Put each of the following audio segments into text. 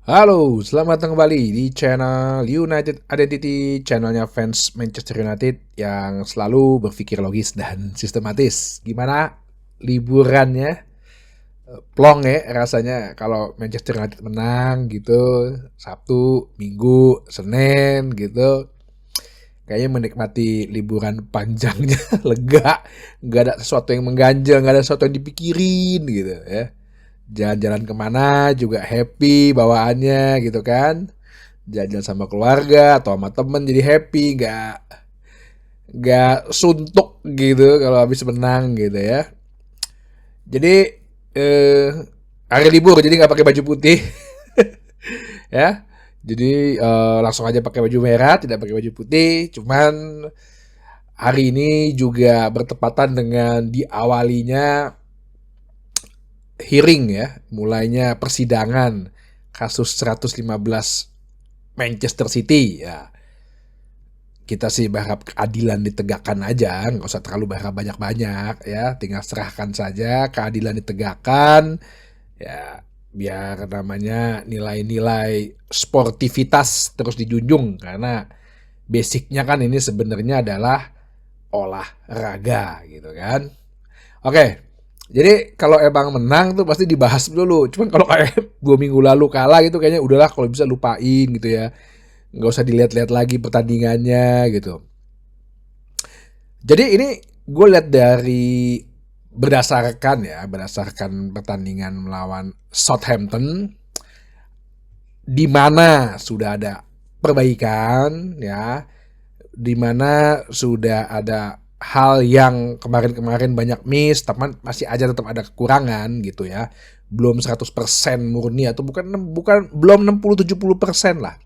Halo, selamat datang kembali di channel United Identity, channelnya fans Manchester United yang selalu berpikir logis dan sistematis. Gimana liburannya? Plong ya rasanya kalau Manchester United menang gitu, Sabtu, Minggu, Senin gitu. Kayaknya menikmati liburan panjangnya lega, nggak ada sesuatu yang mengganjal, nggak ada sesuatu yang dipikirin gitu ya. Jalan-jalan kemana juga happy bawaannya gitu kan, jalan sama keluarga atau sama temen jadi happy, nggak suntuk gitu kalau habis menang gitu ya. Jadi eh, hari libur jadi nggak pakai baju putih ya, jadi langsung aja pakai baju merah, tidak pakai baju putih. Cuman hari ini juga bertepatan dengan diawalinya hearing ya, mulainya persidangan kasus 115 Manchester City ya. Kita sih berharap keadilan ditegakkan aja, nggak usah terlalu berharap banyak-banyak ya, tinggal serahkan saja keadilan ditegakkan ya, biar namanya nilai-nilai sportivitas terus dijunjung, karena basicnya kan ini sebenarnya adalah olahraga gitu kan. Oke, jadi kalau emang menang tuh pasti dibahas dulu. Cuman kalau kayak 2 minggu lalu kalah gitu, kayaknya udahlah kalau bisa lupain gitu ya. Nggak usah dilihat-lihat lagi pertandingannya gitu. Jadi ini gue lihat dari berdasarkan pertandingan melawan Southampton, di mana sudah ada perbaikan ya, di mana sudah ada hal yang kemarin-kemarin banyak miss, tapi masih aja tetap ada kekurangan gitu ya. Belum 100% murni, atau belum 60-70% lah.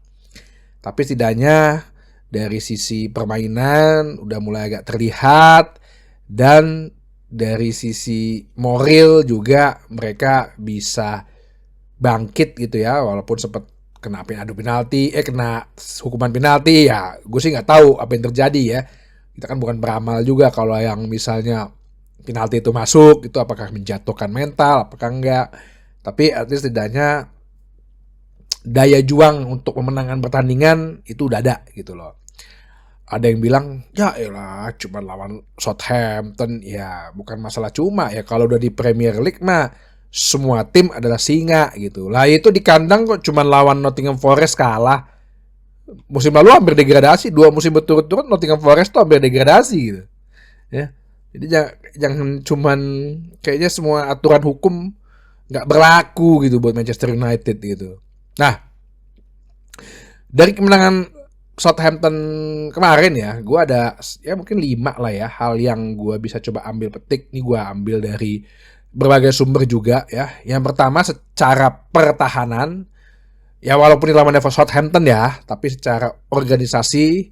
Tapi setidaknya dari sisi permainan udah mulai agak terlihat, dan dari sisi moral juga mereka bisa bangkit gitu ya, walaupun sempat kena hukuman penalti ya. Gue sih nggak tahu apa yang terjadi ya, kita kan bukan beramal juga kalau yang misalnya penalti itu masuk itu apakah menjatuhkan mental apakah enggak. Tapi at least setidaknya daya juang untuk memenangkan pertandingan itu udah ada gitu loh. Ada yang bilang, ya elah cuma lawan Southampton. Ya bukan masalah cuma ya, kalau udah di Premier League mah semua tim adalah singa gitu. Lah itu di kandang kok cuma lawan Nottingham Forest kalah. Musim lalu hampir degradasi, 2 musim berturut-turut Nottingham Forest tuh hampir degradasi gitu. Ya. Jadi jangan cuman kayaknya semua aturan hukum nggak berlaku gitu buat Manchester United gitu. Nah, dari kemenangan Southampton kemarin ya, gue ada ya mungkin 5 lah ya hal yang gue bisa coba ambil petik. Ini gue ambil dari berbagai sumber juga ya. Yang pertama, secara pertahanan, ya walaupun lawan level Southampton ya, tapi secara organisasi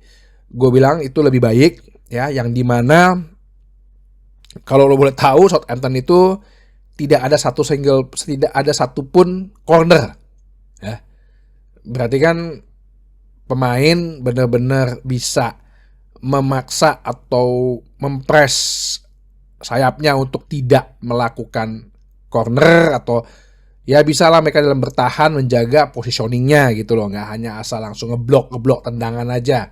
gue bilang itu lebih baik ya. Yang dimana kalau lo boleh tahu, Southampton itu tidak ada satupun corner ya. Berarti kan pemain benar-benar bisa memaksa atau mempres sayapnya untuk tidak melakukan corner, atau ya bisa lah mereka dalam bertahan menjaga positioningnya gitu loh, nggak hanya asal langsung ngeblok tendangan aja.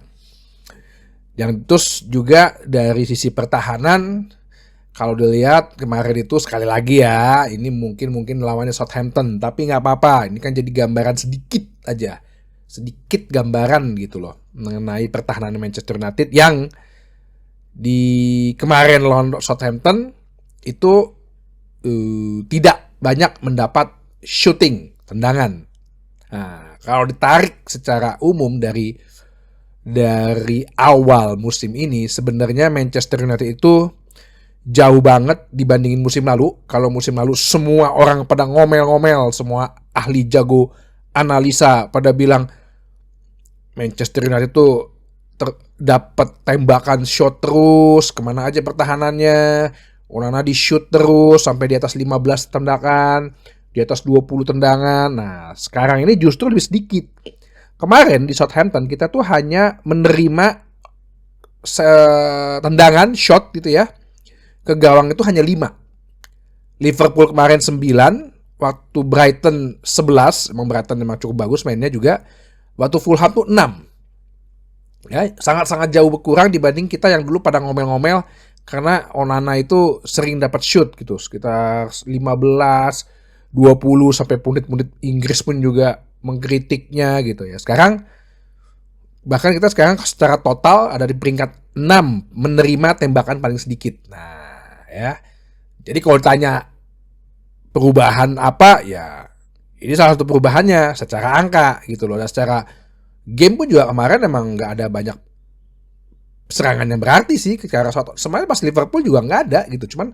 Yang terus juga dari sisi pertahanan, kalau dilihat kemarin itu sekali lagi ya, ini mungkin lawannya Southampton, tapi nggak apa-apa. Ini kan jadi gambaran sedikit gambaran gitu loh mengenai pertahanan Manchester United yang di kemarin lawan Southampton itu tidak banyak mendapat shooting tendangan. Nah, kalau ditarik secara umum dari awal musim ini, sebenarnya Manchester United itu jauh banget dibandingin musim lalu. Kalau musim lalu semua orang pada ngomel-ngomel, semua ahli jago analisa pada bilang Manchester United itu dapat tembakan shot terus, kemana aja pertahanannya, Onana di shoot terus sampai di atas 15 tendangan, di atas 20 tendangan. Nah, sekarang ini justru lebih sedikit. Kemarin di Southampton kita tuh hanya menerima tendangan shot gitu ya ke gawang itu hanya 5. Liverpool kemarin 9, waktu Brighton 11, emang Brighton memang cukup bagus mainnya juga. Waktu Fulham tuh 6. Ya, sangat-sangat jauh berkurang dibanding kita yang dulu pada ngomel-ngomel karena Onana itu sering dapat shoot gitu, sekitar 15, 20 sampai pundit-pundit Inggris pun juga mengkritiknya gitu ya. Sekarang bahkan kita sekarang secara total ada di peringkat 6 menerima tembakan paling sedikit. Nah, ya. Jadi kalau ditanya perubahan apa, ya ini salah satu perubahannya secara angka gitu loh. Dan secara game pun juga kemarin emang nggak ada banyak serangan yang berarti sih ke arah Southampton. Sebenarnya pas Liverpool juga nggak ada gitu. Cuman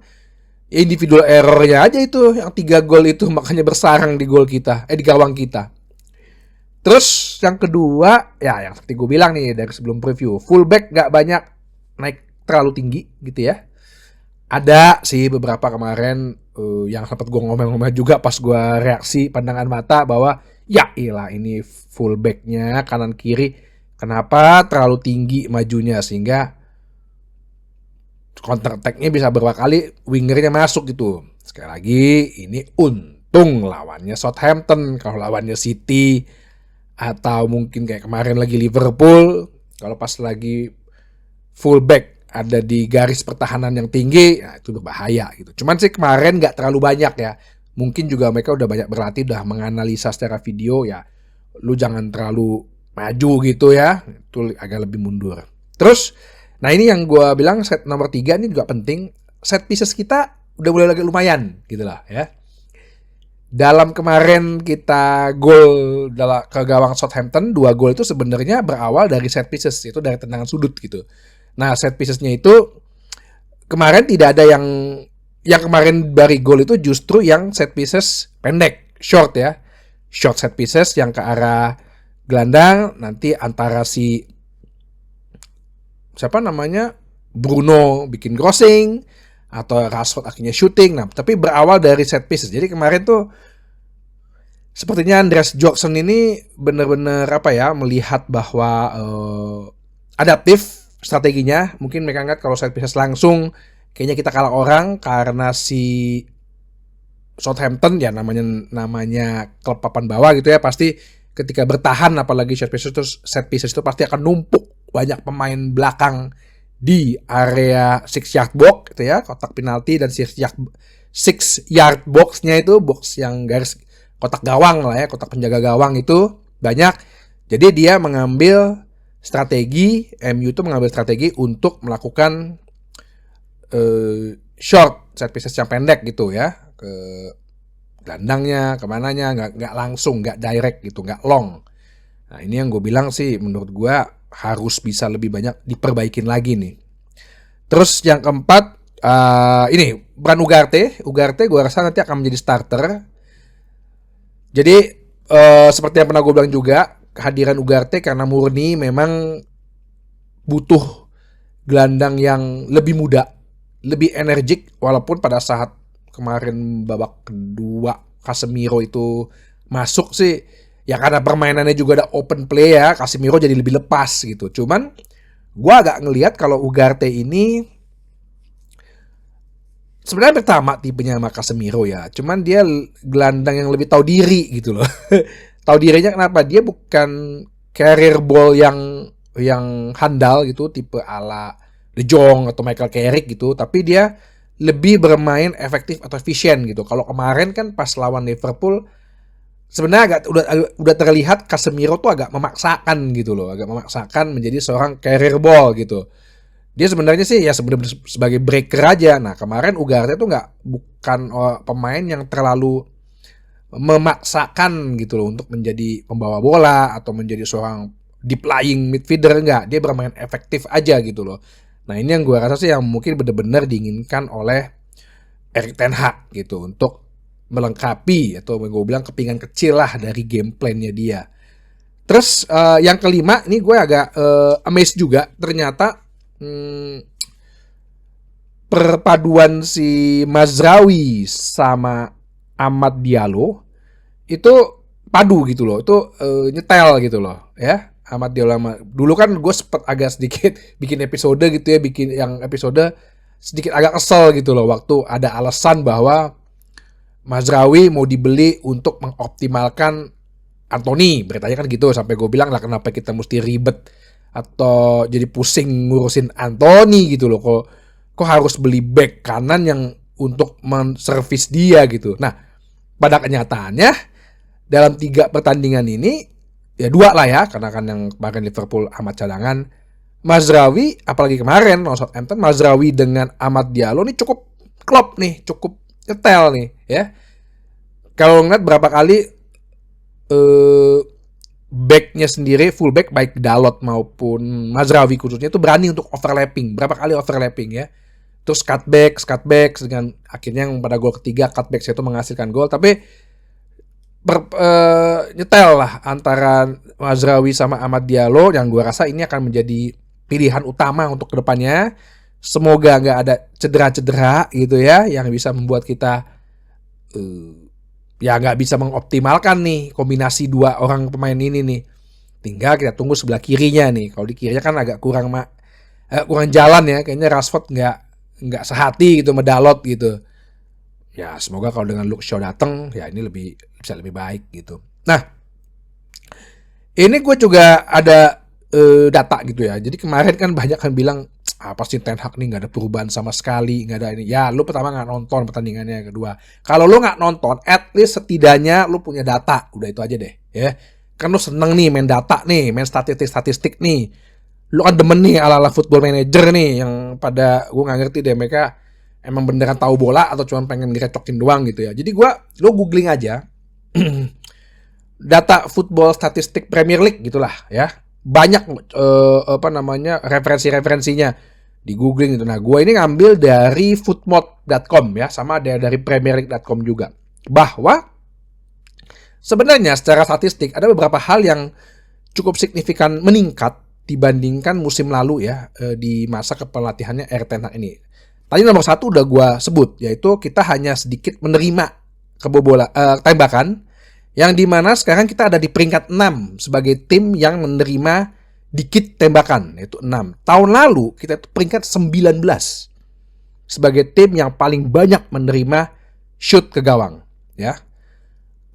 individual errornya aja itu yang 3 gol itu makanya bersarang di gol kita, di gawang kita. Terus yang kedua, ya yang seperti gue bilang nih dari sebelum preview, fullback nggak banyak naik terlalu tinggi gitu ya. Ada sih beberapa kemarin yang sempat gue ngomel-ngomel juga pas gue reaksi pandangan mata bahwa ya ilah ini fullbacknya kanan kiri kenapa terlalu tinggi majunya sehingga counter attack-nya bisa beberapa kali wingernya masuk gitu. Sekali lagi ini untung lawannya Southampton. Kalau lawannya City atau mungkin kayak kemarin lagi Liverpool, kalau pas lagi fullback ada di garis pertahanan yang tinggi, nah itu berbahaya gitu. Cuman sih kemarin nggak terlalu banyak ya. Mungkin juga mereka udah banyak berlatih, udah menganalisa secara video ya. Lu jangan terlalu maju gitu ya, itu agak lebih mundur. Terus, nah ini yang gue bilang set nomor 3 ini juga penting. Set pieces kita udah mulai lagi lumayan gitu lah ya. Dalam kemarin kita gol ke gawang Southampton, 2 gol itu sebenarnya berawal dari set pieces, itu dari tendangan sudut gitu. Nah set piecesnya itu kemarin tidak ada yang kemarin dari gol itu justru yang set pieces pendek, short ya. Short set pieces yang ke arah gelandang, nanti antara si siapa namanya Bruno bikin crossing atau Rashford akhirnya shooting. Nah, tapi berawal dari set pieces. Jadi kemarin tuh sepertinya Andreas Johnson ini benar-benar melihat bahwa adaptif strateginya. Mungkin mereka ngeliat kalau set pieces langsung kayaknya kita kalah orang karena si Southampton ya namanya klub papan bawah gitu ya, pasti ketika bertahan apalagi set pieces itu pasti akan numpuk banyak pemain belakang di area 6 yard box gitu ya, kotak penalti dan 6 yard box-nya itu box yang garis kotak gawang lah ya, kotak penjaga gawang itu banyak. Jadi dia mengambil strategi, MU itu mengambil strategi untuk melakukan short set pieces yang pendek gitu ya, ke gelandangnya, kemananya, nggak langsung, nggak direct gitu, nggak long. Nah ini yang gue bilang sih menurut gue harus bisa lebih banyak diperbaikin lagi nih. Terus yang keempat, ini Bran Ugarte gue rasa nanti akan menjadi starter. Jadi seperti yang pernah gue bilang juga, kehadiran Ugarte karena murni memang butuh gelandang yang lebih muda, lebih energik, walaupun pada saat kemarin babak kedua Casemiro itu masuk sih ya karena permainannya juga ada open play ya, Casemiro jadi lebih lepas gitu. Cuman gue agak ngelihat kalau Ugarte ini sebenarnya pertama tipenya sama Casemiro ya, cuman dia gelandang yang lebih tahu diri gitu loh. Tahu dirinya kenapa? Dia bukan carrier ball yang handal gitu, tipe ala De Jong atau Michael Carrick gitu, tapi dia lebih bermain efektif atau efisien gitu. Kalau kemarin kan pas lawan Liverpool sebenarnya udah terlihat Casemiro tuh agak memaksakan gitu loh, agak memaksakan menjadi seorang carrier ball gitu. Dia sebenarnya sih ya sebenarnya sebagai breaker aja. Nah kemarin Ugarte tuh bukan pemain yang terlalu memaksakan gitu loh untuk menjadi pembawa bola atau menjadi seorang deep lying midfielder, enggak. Dia bermain efektif aja gitu loh. Nah ini yang gue rasa sih yang mungkin benar-benar diinginkan oleh Erik ten Hag gitu, untuk melengkapi atau gue bilang kepingan kecil lah dari game plan-nya dia. Terus yang kelima, ini gue agak amazed juga. Ternyata perpaduan si Mazraoui sama Amad Diallo itu padu gitu loh. Itu nyetel gitu loh ya. Amad Diallo dulu kan gue sempet agak sedikit bikin episode gitu ya, bikin yang episode sedikit agak kesel gitu loh waktu ada alasan bahwa Mazraoui mau dibeli untuk mengoptimalkan Anthony, beritanya kan gitu. Sampai gue bilang lah, kenapa kita mesti ribet atau jadi pusing ngurusin Anthony gitu loh. Kok harus beli back kanan yang untuk menservis dia gitu. Nah, pada kenyataannya dalam 3 pertandingan ini, ya 2 lah ya, karena kan yang kemarin Liverpool Ahmad cadangan, Mazraoui, apalagi kemarin Southampton, Mazraoui dengan Amad Diallo nih cukup klop nih, cukup nyetel nih ya. Kalau ngeliat berapa kali backnya sendiri, fullback baik Dalot maupun Mazraoui khususnya itu berani untuk overlapping. Berapa kali overlapping ya. Terus cutback dengan akhirnya yang pada gol ketiga cutback itu menghasilkan gol. Tapi nyetel lah antara Mazraoui sama Amad Diallo yang gue rasa ini akan menjadi pilihan utama untuk kedepannya. Semoga nggak ada cedera-cedera gitu ya yang bisa membuat kita ya nggak bisa mengoptimalkan nih kombinasi 2 orang pemain ini nih. Tinggal kita tunggu sebelah kirinya nih. Kalau di kirinya kan agak kurang jalan ya. Kayaknya Rashford nggak sehati gitu medalot gitu. Ya semoga kalau dengan Luke Shaw datang ya ini bisa lebih baik gitu. Nah, ini gue juga ada data gitu ya. Jadi kemarin kan banyak kan bilang apa sih Ten Hag nih nggak ada perubahan sama sekali, nggak ada ini. Ya lu pertama nggak nonton pertandingannya, kedua kalau lu nggak nonton, at least setidaknya lu punya data, udah itu aja deh ya. Kan lu seneng nih main data nih, main statistik nih. Lu kan demen nih ala-ala Football Manager nih yang pada gue nggak ngerti deh mereka emang beneran tahu bola atau cuma pengen direcokin doang gitu ya. Jadi lu googling aja data football statistik Premier League gitulah ya. Banyak referensinya di googling gitu. Nah, gue ini ngambil dari footmod.com ya, sama dari premierleague.com juga. Bahwa sebenarnya secara statistik ada beberapa hal yang cukup signifikan meningkat dibandingkan musim lalu ya, di masa kepelatihannya Erik ten Hag ini. Tadi nomor 1 udah gue sebut, yaitu kita hanya sedikit menerima tembakan, yang dimana sekarang kita ada di peringkat 6 sebagai tim yang menerima dikit tembakan, yaitu 6. Tahun lalu kita itu peringkat 19 sebagai tim yang paling banyak menerima shoot ke gawang ya.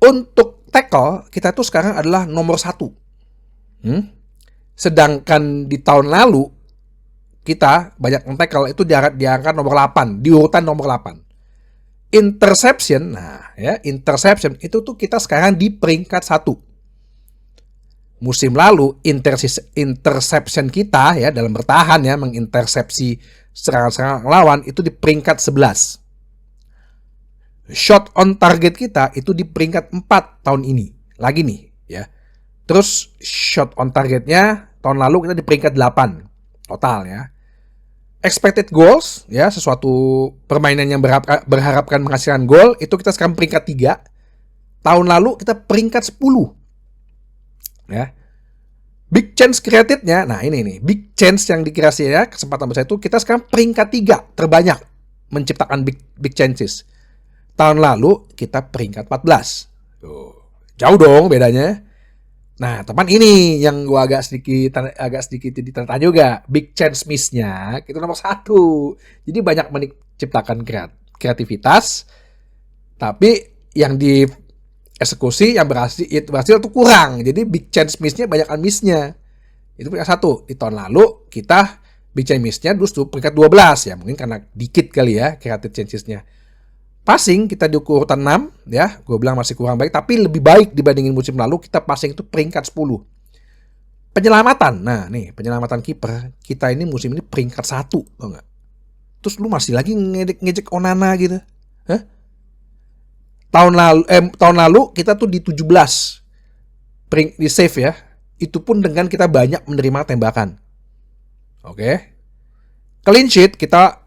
Untuk tackle kita tuh sekarang adalah nomor 1. Sedangkan di tahun lalu kita banyak tackle itu diangkat nomor 8, di urutan nomor 8. Interception, interception itu tuh kita sekarang di peringkat 1. Musim lalu interception kita ya dalam bertahan ya mengintersepsi serangan-serangan lawan itu di peringkat 11. Shot on target kita itu di peringkat 4 tahun ini. Lagi nih ya. Terus shot on targetnya tahun lalu kita di peringkat 8 total ya. Expected goals ya, sesuatu permainan yang berharapkan menghasilkan gol, itu kita sekarang peringkat 3. Tahun lalu kita peringkat 10. Ya. Big chance created-nya, nah ini nih, big chance yang dikreasi ya, kesempatan besar itu kita sekarang peringkat 3 terbanyak menciptakan big chances. Tahun lalu kita peringkat 14. Jauh dong bedanya. Nah, teman ini yang gua agak sedikit ditanya juga. Big chance miss-nya itu nomor 1. Jadi banyak menciptakan kreativitas, tapi yang dieksekusi yang berhasil itu kurang. Jadi big chance miss-nya banyakan miss-nya. Itu peringkat 1. Di tahun lalu kita big chance miss-nya justru peringkat 12 ya. Mungkin karena dikit kali ya creative chances-nya. Passing kita di urutan 6 ya, gue bilang masih kurang baik, tapi lebih baik dibandingin musim lalu. Kita passing itu peringkat 10. Penyelamatan, nah nih penyelamatan kiper kita ini musim ini peringkat 1, tau nggak? Terus lu masih lagi ngejek Onana gitu, hah? Tahun lalu kita tuh di 17 di save ya, itu pun dengan kita banyak menerima tembakan. Oke. Clean sheet kita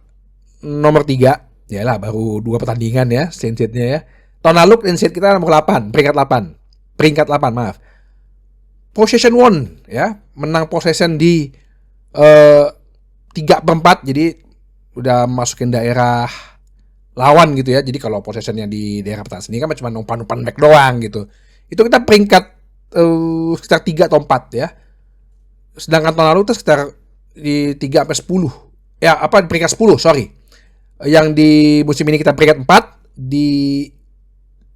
nomor 3. Ya lah, baru 2 pertandingan ya clean sheet-nya ya. Tahun lalu clean sheet kita nomor 8, peringkat 8. Peringkat 8, maaf. Possession won ya, menang possession di 3/4, jadi udah masukin daerah lawan gitu ya. Jadi kalau possessionnya di daerah pertahanan sendiri kan cuma umpan-umpan back doang gitu. Itu kita peringkat sekitar 3 atau 4 ya. Sedangkan tahun lalu itu sekitar di 3 sampai 10. Peringkat 10, sorry. Yang di musim ini kita peringkat 4, di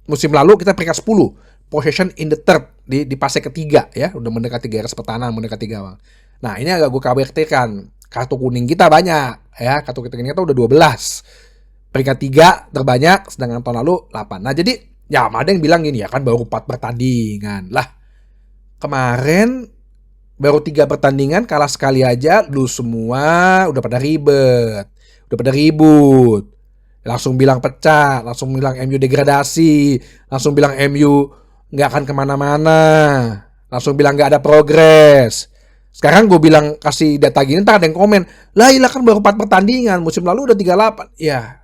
musim lalu kita peringkat 10, possession in the third di fase ketiga ya, udah mendekati garis pertahanan, mendekati gawang. Nah, ini agak gue khawatirkan. Kartu kuning kita banyak ya, kartu kuning kita udah 12. Peringkat 3 terbanyak, sedangkan tahun lalu 8. Nah, jadi ya ada yang bilang gini ya kan baru 4 pertandingan. Lah, kemarin baru 3 pertandingan kalah sekali aja, lu semua udah pada ribet, udah pada ribut. Langsung bilang pecah, langsung bilang MU degradasi, langsung bilang MU nggak akan kemana-mana, langsung bilang nggak ada progres. Sekarang gue bilang kasih data gini, ntar ada yang komen, lah ilah kan baru 4 pertandingan, musim lalu udah 38. Ya,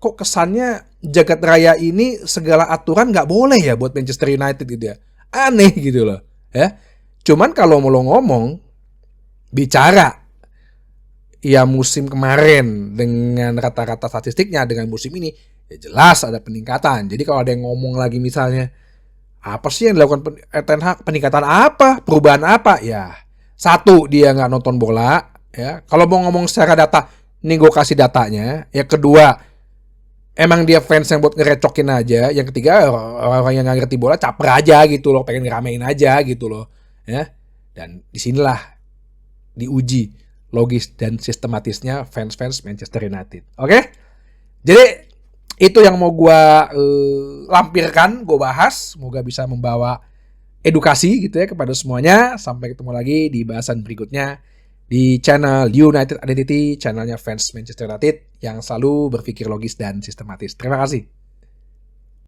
kok kesannya jagat raya ini segala aturan nggak boleh ya buat Manchester United gitu ya. Aneh gitu loh. Ya. Cuman kalau mau lo ngomong, bicara ya musim kemarin dengan rata-rata statistiknya dengan musim ini ya jelas ada peningkatan. Jadi kalau ada yang ngomong lagi misalnya apa sih yang dilakukan Ten Hag, peningkatan apa, perubahan apa, ya satu dia nggak nonton bola ya. Kalau mau ngomong secara data, ini gue kasih datanya. Ya kedua, emang dia fans yang buat ngerecokin aja. Yang ketiga, orang-orang yang nggak ngerti bola caper aja gitu loh, pengen ngeramein aja gitu loh ya. Dan disinilah diuji logis dan sistematisnya fans-fans Manchester United. Oke? Jadi itu yang mau gue lampirkan, gue bahas. Semoga bisa membawa edukasi gitu ya kepada semuanya. Sampai ketemu lagi di bahasan berikutnya di channel United Identity, channelnya fans Manchester United yang selalu berpikir logis dan sistematis. Terima kasih.